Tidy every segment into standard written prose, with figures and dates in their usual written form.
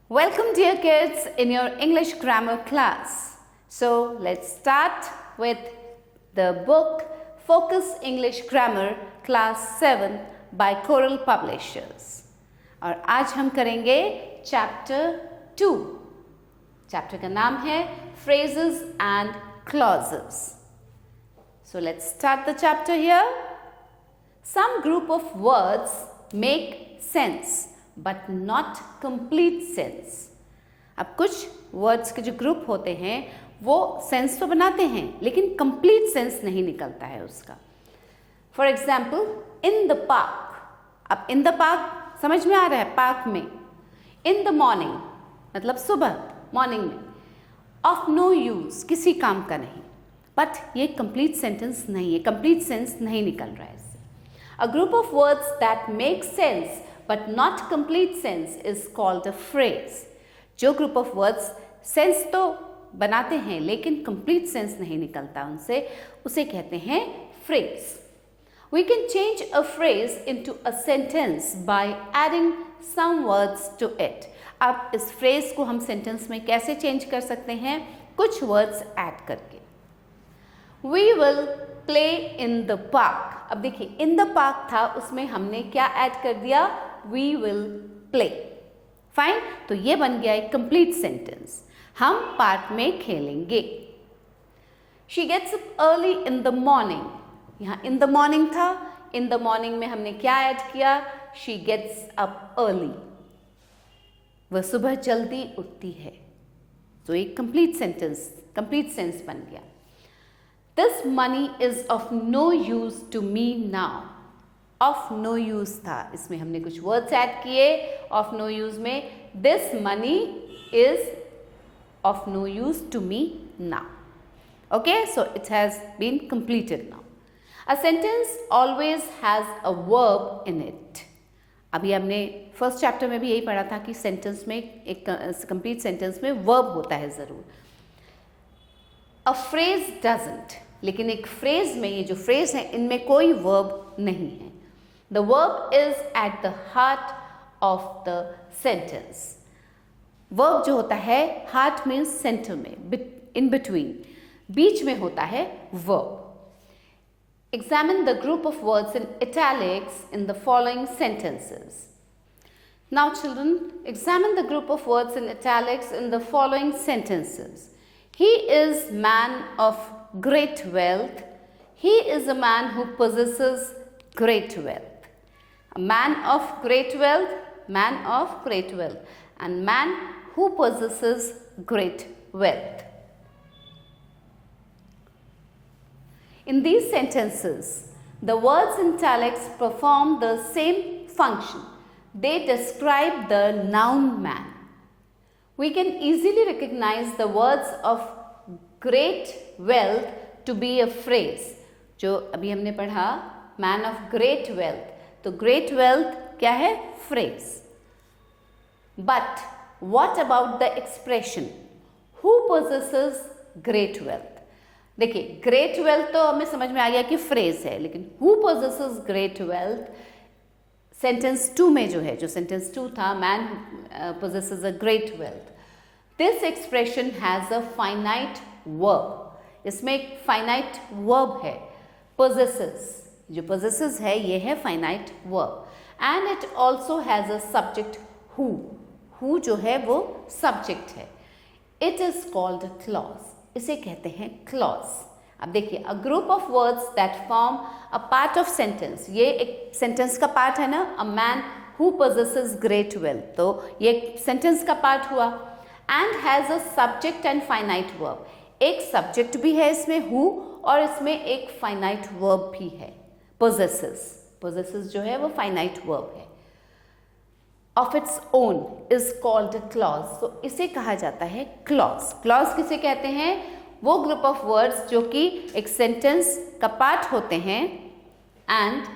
Welcome, dear kids, in your English grammar class. So, let's start with the book Focus English Grammar Class 7 by Coral Publishers. और आज हम करेंगे chapter 2. Chapter का नाम है Phrases and Clauses. So, let's start the chapter here. Some group of words make sense but not complete sense. अब कुछ words के जो ग्रुप होते हैं वो सेंस तो बनाते हैं लेकिन कंप्लीट सेंस नहीं निकलता है उसका. For example, in the park. अब इन द पार्क समझ में आ रहा है, पार्क में. इन द मॉर्निंग मतलब सुबह, मॉर्निंग में. ऑफ नो यूज, किसी काम का नहीं. बट ये कंप्लीट सेंटेंस नहीं है, कंप्लीट सेंस नहीं निकल रहा है इससे. A group of words that make sense but not complete sense is called a phrase. जो group of words sense तो बनाते हैं लेकिन complete sense नहीं निकलता उनसे, उसे कहते हैं phrase. We can change a phrase into a sentence by adding some words to it. अब इस phrase को हम sentence में कैसे change कर सकते हैं? कुछ words add करके. We will play in the park. अब देखिए in the park था, उसमें हमने क्या add कर दिया? We will play. फाइन, तो ये बन गया एक कंप्लीट सेंटेंस. हम पार्क में खेलेंगे. She gets up early in the morning. यहाँ in the morning था, in the morning में हमने क्या ऐड किया? She gets up early. वह सुबह जल्दी उठती है. तो एक कंप्लीट सेंटेंस, कंप्लीट सेंस बन गया. This money is of no use to me now. Of no use था, इसमें हमने कुछ वर्ड्स ऐड किए. ऑफ नो यूज में this money is of no use to me now. Okay, so it has been completed now. A sentence always has a verb in it. अभी हमने first chapter में भी यही पढ़ा था कि सेंटेंस में, एक कंप्लीट सेंटेंस में वर्ब होता है जरूर. अ फ्रेज डजंट, लेकिन एक फ्रेज में, ये जो फ्रेज है इनमें कोई वर्ब नहीं है. The verb is at the heart of the sentence. Verb जो होता है, heart means center में, in between, बीच में होता है verb. Examine the group of words in italics in the following sentences. Now children, examine the group of words in italics in the following sentences. He is man of great wealth. He is a man who possesses great wealth. A man of great wealth, man of great wealth, and man who possesses great wealth. In these sentences, the words in italics perform the same function. They describe the noun man. We can easily recognize the words of great wealth to be a phrase. जो अभी हमने पढ़ा, man of great wealth. तो great wealth क्या है? Phrase. But what about the expression who possesses great wealth? देखिए, great wealth तो हमें समझ में आ गया कि फ्रेज है, लेकिन who possesses great wealth sentence 2 में जो है, जो सेंटेंस 2 था, man possesses a great wealth, this expression has a finite verb. इसमें एक फाइनाइट वर्ब है, पोजेसेस. जो possesses है ये है finite verb. And it also has a subject who. Who जो है वो subject है. It is called a clause. इसे कहते हैं clause. अब देखिए, a group of words that form a part of sentence. ये एक sentence का part है ना, a man who possesses great wealth. तो ये एक sentence का part हुआ. And has a subject and finite verb. एक subject भी है इसमें who, और इसमें एक finite verb भी है. Possesses. Possesses जो है वो finite verb है. Of its own is called a clause. तो इसे कहा जाता है clause. Clause किसे कहते हैं? वो group of words जो कि एक sentence का part होते हैं and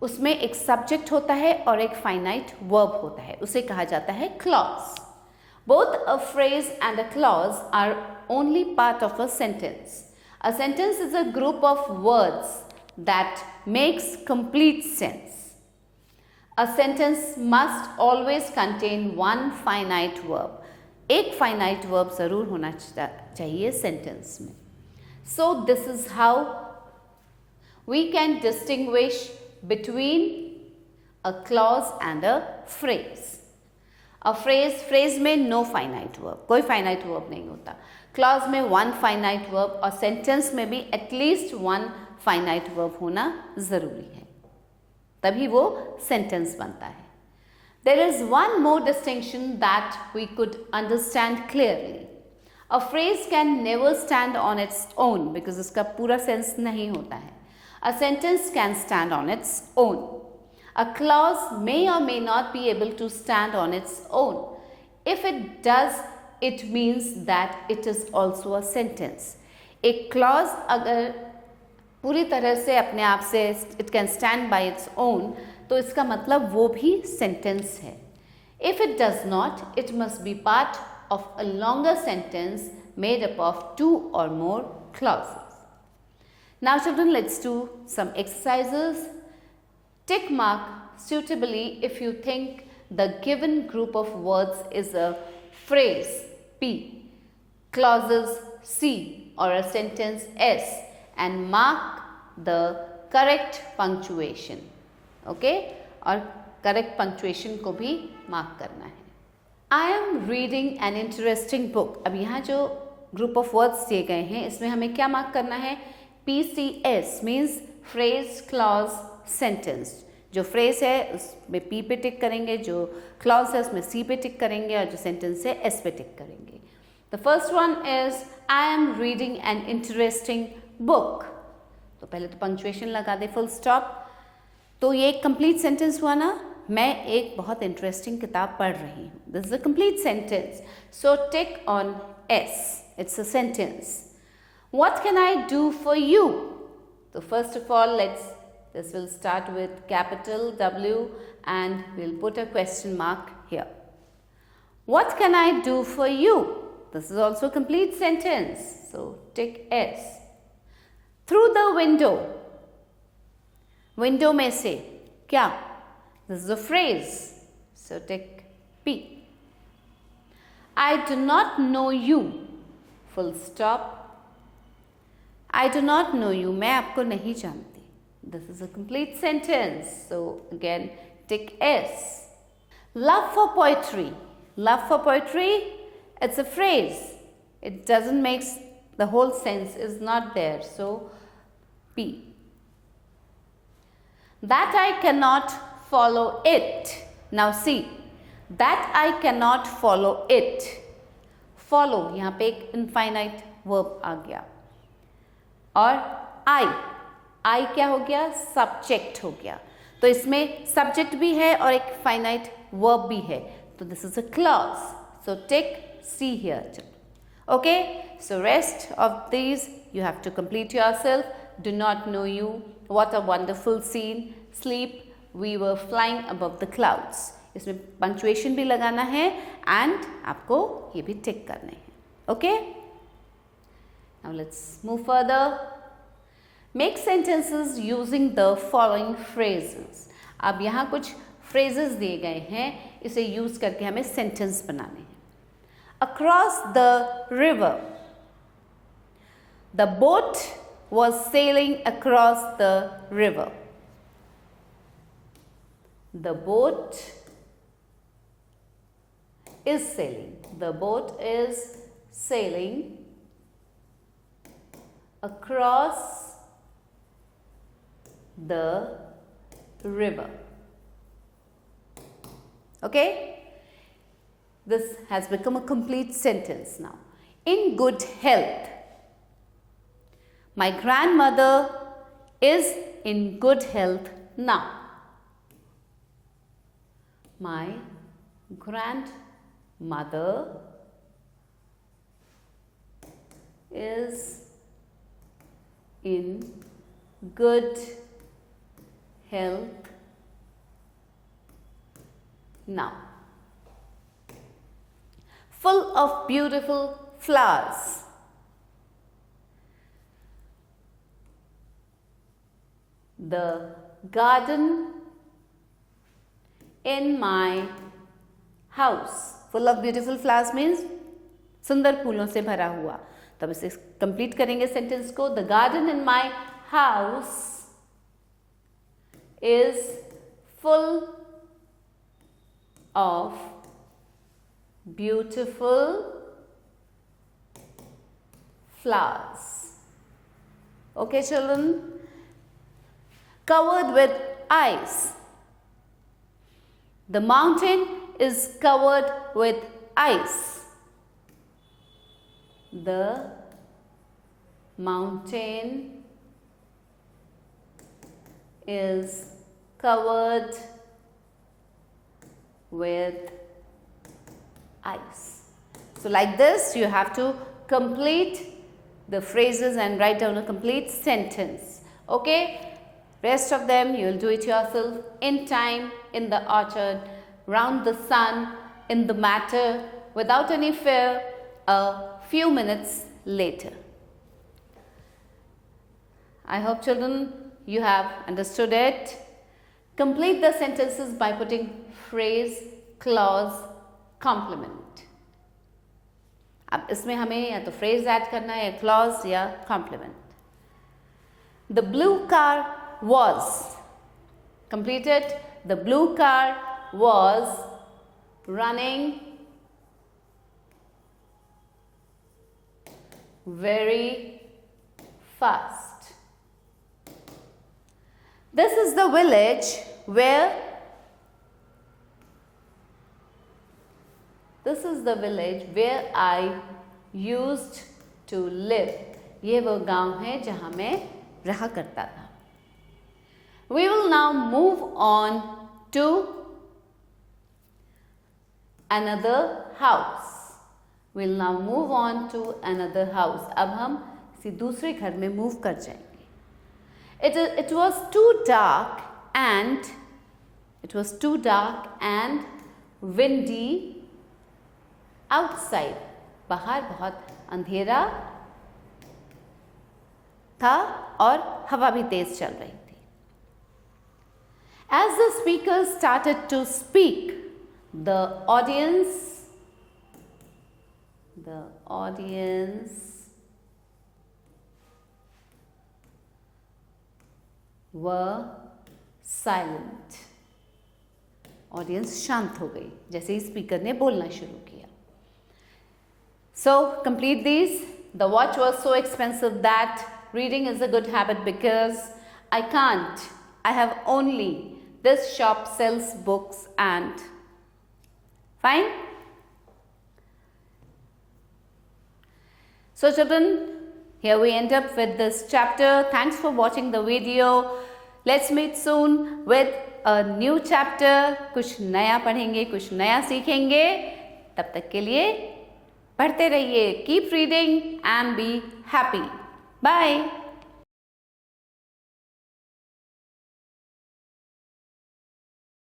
उसमें एक subject होता है और एक finite verb होता है, उसे कहा जाता है clause. Both a phrase and a clause are only part of a sentence. A sentence is a group of words that makes complete sense. A sentence must always contain one finite verb. एक finite verb ज़रूर होना चाहिए sentence में. So this is how we can distinguish between a clause and a phrase. A phrase में no finite verb, कोई finite verb नहीं होता. Clause में one finite verb और sentence में भी at least one finite verb होना ज़रूरी है, तभी वो sentence बनता है. There is one more distinction that we could understand clearly. A phrase can never stand on its own because इसका पूरा sense नहीं होता है. A sentence can stand on its own. A clause may or may not be able to stand on its own. If it does, it means that it is also a sentence. एक clause अगर पूरी तरह से अपने आप से it can stand by its own, तो इसका मतलब वो भी sentence है. If it does not, it must be part of a longer sentence made up of two or more clauses. Now children, let's do some exercises. Tick mark suitably if you think the given group of words is a phrase P, clauses C or a sentence S, and mark the correct punctuation. Okay? और correct punctuation को भी mark करना है. I am reading an interesting book. अब यहाँ जो group of words दिए गए हैं इसमें हमें क्या mark करना है? PCS means phrase, clause, sentence. जो phrase है उसमें P पे टिक करेंगे, जो clause है उसमें C पे टिक करेंगे और जो sentence है S पे टिक करेंगे. The first one is I am reading an interesting book. तो पहले तो punctuation लगा दे, full stop. तो ये एक complete sentence हुआ ना, मैं एक बहुत interesting किताब पढ़ रही हूँ. This is a complete sentence. So tick on S. It's a sentence. What can I do for you? So first of all, this will start with capital W and we'll put a question mark here. What can I do for you? This is also a complete sentence. So tick S. Through the window. Window में से क्या? This is a phrase. So tick P. I do not know you. Full stop. I do not know you. मैं आपको नहीं जानती. This is a complete sentence. So again tick S. Love for poetry. Love for poetry, it's a phrase. It doesn't make the whole sense is not there. So P. That I cannot follow it. Now see, that I cannot follow it. Follow, यहाँ पे एक infinite verb आ गया. और I क्या हो गया? Subject हो गया. तो इसमें subject भी है और एक finite verb भी है. So this is a clause. So tick C here. Okay. So rest of these you have to complete yourself. Do not know you. What a wonderful scene. Sleep. We were flying above the clouds. इसमें punctuation भी लगाना है and आपको ये भी tick करने हैं. Okay. Now let's move further. Make sentences using the following phrases. अब यहाँ कुछ phrases दिए गए हैं, इसे use करके हमें sentence बनाने हैं. Across the river. The boat was sailing across the river. The boat is sailing. The boat is sailing across the river. Okay? This has become a complete sentence now. In good health. My grandmother is in good health now. My grandmother is in good health now. Full of beautiful flowers. The garden in my house. Full of beautiful flowers means सुंदर फूलों से भरा हुआ. तब इसे complete करेंगे sentence को. The garden in my house is full of beautiful flowers. Okay, children? Covered with ice. The mountain is covered with ice. The mountain is covered with ice. So like this you have to complete the phrases and write down a complete sentence. Okay? Rest of them you will do it yourself in time, in the orchard, round the sun, in the matter, without any fear, a few minutes later. I hope children you have understood it. Complete the sentences by putting phrase, clause, complement. अब इसमें हमें या तो phrase add करना है या clause या complement. The blue car was. Complete it. The blue car was running very fast. This is the village where I used to live. ये वो गांव है जहां मैं रहा करता था. We will now move on to another house. We'll now move on to another house. अब हम किसी दूसरे घर में मूव कर जाएंगे. It was too dark and windy outside. बाहर बहुत अंधेरा था और हवा भी तेज चल रही थी. As the speakers started to speak, the audience were silent. Audience शांत हो गई जैसे ही स्पीकर ने बोलना शुरू किया. So complete these. The watch was so expensive that reading is a good habit because I can't. I have only. This shop sells books and. Fine? So children, here we end up with this chapter. Thanks for watching the video. Let's meet soon with a new chapter. कुछ नया पढ़ेंगे, कुछ नया सीखेंगे. तब तक के लिए पढ़ते रहिए. Keep reading and be happy. Bye.